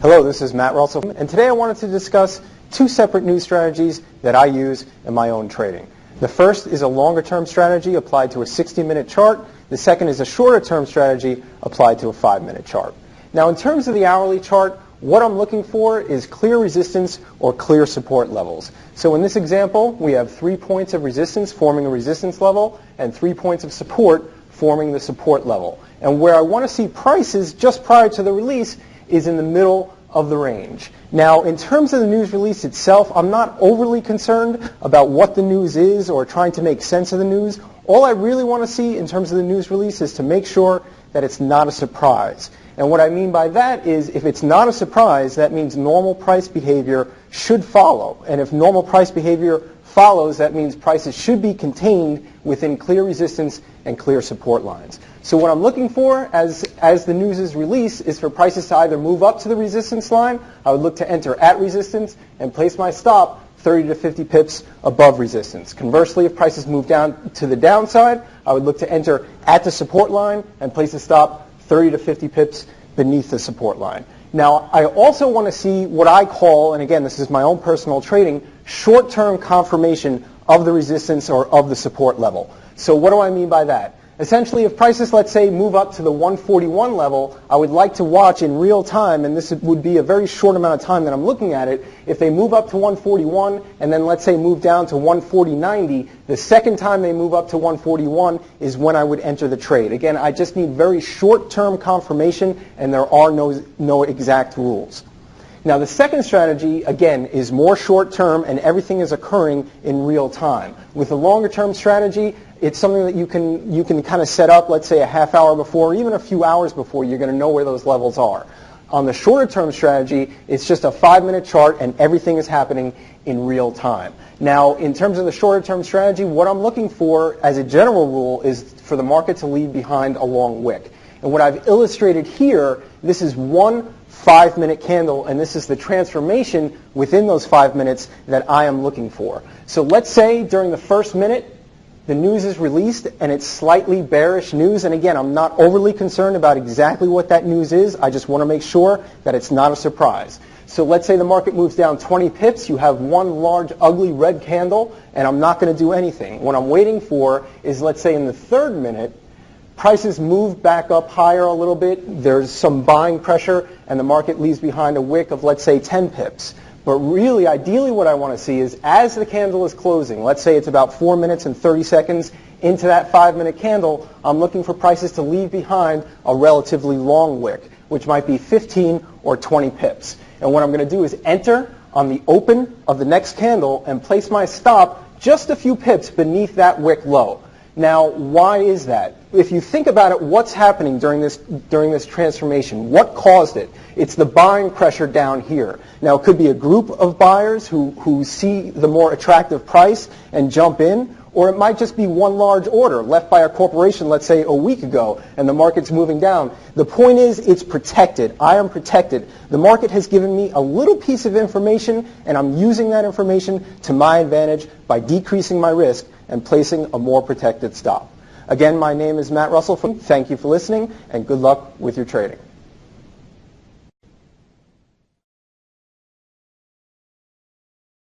Hello, this is Matt Russell, and today I wanted to discuss two separate news strategies that I use in my own trading. The first is a longer-term strategy applied to a 60-minute chart. The second is a shorter-term strategy applied to a 5-minute chart. Now, in terms of the hourly chart, what I'm looking for is clear resistance or clear support levels. So in this example, we have 3 points of resistance forming a resistance level and 3 points of support forming the support level. And where I want to see prices just prior to the release is in the middle of the range. Now, in terms of the news release itself, I'm not overly concerned about what the news is or trying to make sense of the news. All I really want to see in terms of the news release is to make sure that it's not a surprise. And what I mean by that is if it's not a surprise, that means normal price behavior should follow. And if normal price behavior follows, that means prices should be contained within clear resistance and clear support lines. So what I'm looking for as the news is released is for prices to either move up to the resistance line. I would look to enter at resistance and place my stop 30 to 50 pips above resistance. Conversely, if prices move down to the downside, I would look to enter at the support line and place a stop 30 to 50 pips beneath the support line. Now, I also want to see what I call, and again, this is my own personal trading, short-term confirmation of the resistance or of the support level. So what do I mean by that? Essentially, if prices, let's say, move up to the 141 level, I would like to watch in real time, and this would be a very short amount of time that I'm looking at it. If they move up to 141 and then, let's say, move down to 140.90, the second time they move up to 141 is when I would enter the trade. Again, I just need very short-term confirmation, and there are no exact rules. Now, the second strategy, again, is more short-term, and everything is occurring in real time. With the longer-term strategy, it's something that you can kind of set up, let's say, a half hour before, or even a few hours before. You're going to know where those levels are. On the shorter-term strategy, it's just a 5-minute chart, and everything is happening in real time. Now, in terms of the shorter-term strategy, what I'm looking for, as a general rule, is for the market to leave behind a long wick. And what I've illustrated here, this is one 5-minute candle, and this is the transformation within those 5 minutes that I am looking for. So let's say during the first minute, the news is released and it's slightly bearish news. And again, I'm not overly concerned about exactly what that news is. I just want to make sure that it's not a surprise. So let's say the market moves down 20 pips. You have one large, ugly red candle, and I'm not going to do anything. What I'm waiting for is, let's say in the third minute, prices move back up higher a little bit. There's some buying pressure, and the market leaves behind a wick of, let's say, 10 pips. But really, ideally, what I want to see is as the candle is closing, let's say it's about 4 minutes and 30 seconds into that 5-minute candle, I'm looking for prices to leave behind a relatively long wick, which might be 15 or 20 pips. And what I'm going to do is enter on the open of the next candle and place my stop just a few pips beneath that wick low. Now, why is that? If you think about it, what's happening during this transformation? What caused it? It's the buying pressure down here. Now, it could be a group of buyers who see the more attractive price and jump in, or it might just be one large order left by a corporation, let's say, a week ago, and the market's moving down. The point is, it's protected. I am protected. The market has given me a little piece of information, and I'm using that information to my advantage by decreasing my risk and placing a more protected stop. Again, my name is Matt Russell. Thank you for listening, and good luck with your trading.